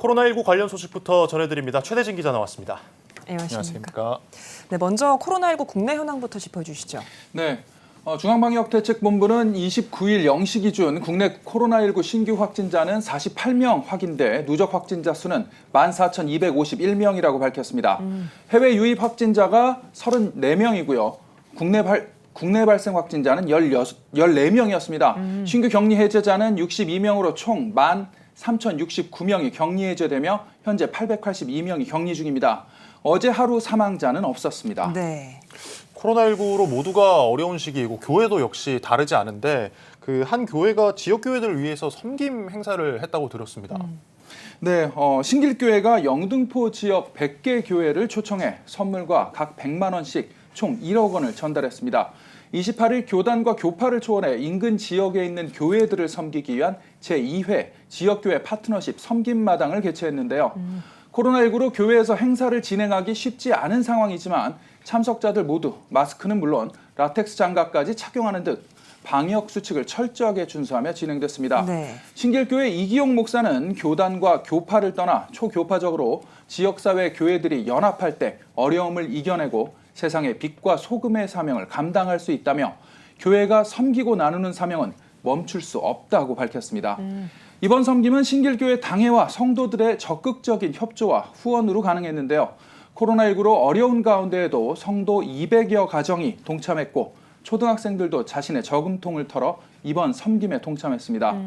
코로나19 관련 소식부터 전해드립니다. 최대진 기자 나왔습니다. 안녕하십니까. 네, 먼저 코로나19 국내 현황부터 짚어주시죠. 네, 중앙방역대책본부는 29일 0시 기준 국내 코로나19 신규 확진자는 48명 확인돼 누적 확진자 수는 14,251명이라고 밝혔습니다. 해외 유입 확진자가 34명이고요. 국내 발생 확진자는 14명이었습니다. 신규 격리 해제자는 62명으로 총 13,069명이 격리 해제되며 현재 882명이 격리 중입니다. 어제 하루 사망자는 없었습니다. 네. 코로나19로 모두가 어려운 시기이고 교회도 역시 다르지 않은데 그 한 교회가 지역 교회들을 위해서 섬김 행사를 했다고 들었습니다. 네, 신길교회가 영등포 지역 100개 교회를 초청해 선물과 각 100만 원씩 총 1억 원을 전달했습니다. 28일 교단과 교파를 초월해 인근 지역에 있는 교회들을 섬기기 위한 제2회 지역교회 파트너십 섬김마당을 개최했는데요. 코로나19로 교회에서 행사를 진행하기 쉽지 않은 상황이지만 참석자들 모두 마스크는 물론 라텍스 장갑까지 착용하는 등 방역 수칙을 철저하게 준수하며 진행됐습니다. 네. 신길교회 이기용 목사는 교단과 교파를 떠나 초교파적으로 지역사회 교회들이 연합할 때 어려움을 이겨내고 세상의 빛과 소금의 사명을 감당할 수 있다며 교회가 섬기고 나누는 사명은 멈출 수 없다고 밝혔습니다. 이번 섬김은 신길교회 당회와 성도들의 적극적인 협조와 후원으로 가능했는데요. 코로나19로 어려운 가운데에도 성도 200여 가정이 동참했고 초등학생들도 자신의 저금통을 털어 이번 섬김에 동참했습니다.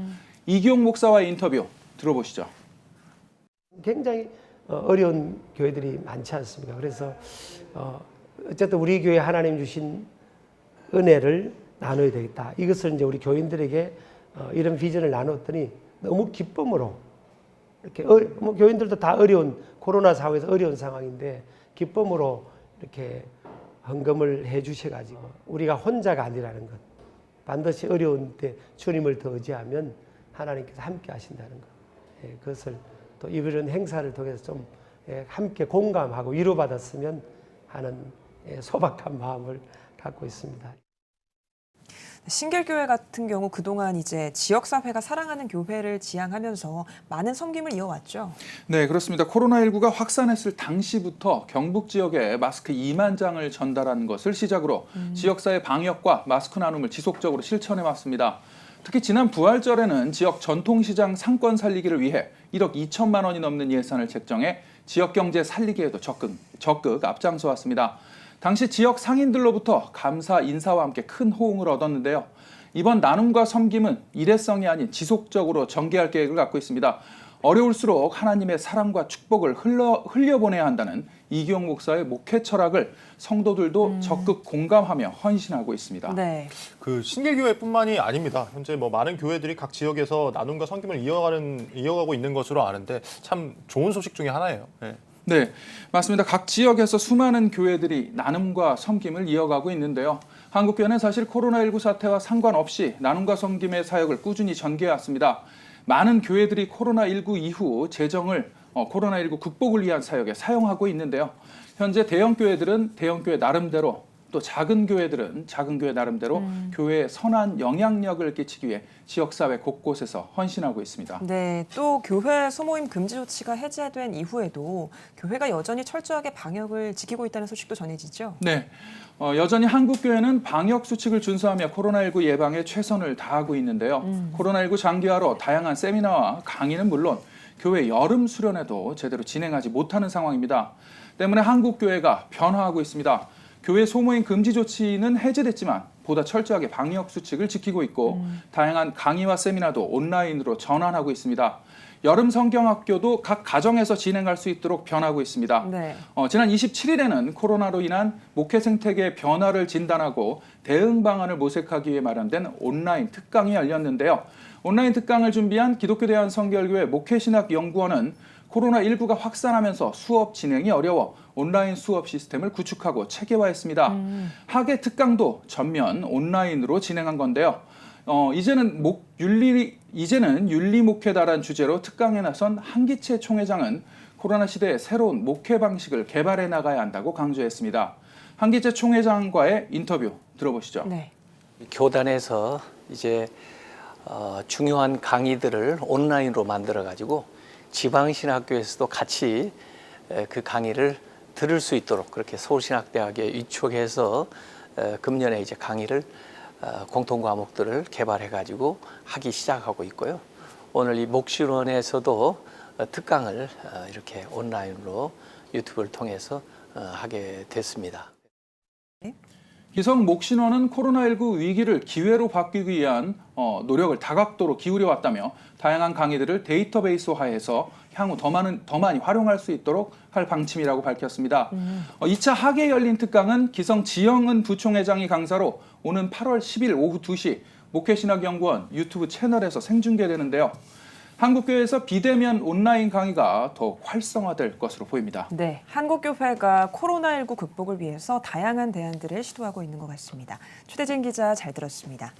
이기용 목사와의 인터뷰 들어보시죠. 굉장히 어려운 교회들이 많지 않습니까? 그래서 어쨌든 우리 교회 하나님 주신 은혜를 나눠야 되겠다. 이것을 이제 우리 교인들에게 이런 비전을 나눴더니 너무 기쁨으로 이렇게 뭐 교인들도 다 어려운 코로나 상황에서 어려운 상황인데 기쁨으로 이렇게 헌금을 해 주셔가지고 우리가 혼자가 아니라는 것, 반드시 어려운 때 주님을 더 의지하면 하나님께서 함께 하신다는 것, 그것을 또 이런 행사를 통해서 좀 함께 공감하고 위로받았으면 하는 소박한 마음을 갖고 있습니다. 신길교회 같은 경우 그동안 이제 지역사회가 사랑하는 교회를 지향하면서 많은 섬김을 이어왔죠. 네, 그렇습니다. 코로나19가 확산했을 당시부터 경북 지역에 마스크 2만 장을 전달한 것을 시작으로 지역사회 방역과 마스크 나눔을 지속적으로 실천해 왔습니다. 특히 지난 부활절에는 지역 전통시장 상권 살리기를 위해 1억 2천만 원이 넘는 예산을 책정해 지역 경제 살리기에도 적극 앞장서 왔습니다. 당시 지역 상인들로부터 감사 인사와 함께 큰 호응을 얻었는데요. 이번 나눔과 섬김은 일회성이 아닌 지속적으로 전개할 계획을 갖고 있습니다. 어려울수록 하나님의 사랑과 축복을 흘려보내야 한다는 이기용 목사의 목회 철학을 성도들도 적극 공감하며 헌신하고 있습니다. 네. 그 신길교회뿐만이 아닙니다. 현재 뭐 많은 교회들이 각 지역에서 나눔과 섬김을 이어가고 있는 것으로 아는데 참 좋은 소식 중에 하나예요. 네. 네, 맞습니다. 각 지역에서 수많은 교회들이 나눔과 섬김을 이어가고 있는데요. 한국교회는 사실 코로나19 사태와 상관없이 나눔과 섬김의 사역을 꾸준히 전개해왔습니다. 많은 교회들이 코로나19 이후 재정을 코로나19 극복을 위한 사역에 사용하고 있는데요. 현재 대형 교회들은 대형 교회 나름대로 또 작은 교회들은 작은 교회 나름대로 교회에 선한 영향력을 끼치기 위해 지역사회 곳곳에서 헌신하고 있습니다. 네, 또 교회 소모임 금지 조치가 해제된 이후에도 교회가 여전히 철저하게 방역을 지키고 있다는 소식도 전해지죠. 네, 여전히 한국교회는 방역 수칙을 준수하며 코로나19 예방에 최선을 다하고 있는데요. 코로나19 장기화로 다양한 세미나와 강의는 물론 교회 여름 수련회도 제대로 진행하지 못하는 상황입니다. 때문에 한국교회가 변화하고 있습니다. 교회 소모임 금지 조치는 해제됐지만 보다 철저하게 방역 수칙을 지키고 있고 다양한 강의와 세미나도 온라인으로 전환하고 있습니다. 여름 성경학교도 각 가정에서 진행할 수 있도록 변하고 있습니다. 네. 지난 27일에는 코로나로 인한 목회 생태계의 변화를 진단하고 대응 방안을 모색하기 위해 마련된 온라인 특강이 열렸는데요. 온라인 특강을 준비한 기독교 대한성결교회 목회신학연구원은 코로나19가 확산하면서 수업 진행이 어려워 온라인 수업 시스템을 구축하고 체계화했습니다. 학예 특강도 전면 온라인으로 진행한 건데요. 이제는 윤리 목회다란 주제로 특강에 나선 한기채 총회장은 코로나 시대에 새로운 목회 방식을 개발해 나가야 한다고 강조했습니다. 한기채 총회장과의 인터뷰 들어보시죠. 네. 교단에서 이제 중요한 강의들을 온라인으로 만들어 가지고 지방신학교에서도 같이 그 강의를 들을 수 있도록 그렇게 서울신학대학에 위촉해서 금년에 이제 강의를 공통 과목들을 개발해 가지고 하기 시작하고 있고요. 오늘 이 목신원에서도 특강을 이렇게 온라인으로 유튜브를 통해서 하게 됐습니다. 기성 목신원은 코로나19 위기를 기회로 바뀌기 위한 노력을 다각도로 기울여 왔다며 다양한 강의들을 데이터베이스화해서 향후 더 많이 활용할 수 있도록 할 방침이라고 밝혔습니다. 2차 학예에 열린 특강은 기성 지영은 부총회장이 강사로 오는 8월 10일 오후 2시 목회신학연구원 유튜브 채널에서 생중계되는데요. 한국교회에서 비대면 온라인 강의가 더욱 활성화될 것으로 보입니다. 네, 한국교회가 코로나19 극복을 위해서 다양한 대안들을 시도하고 있는 것 같습니다. 최대진 기자 잘 들었습니다.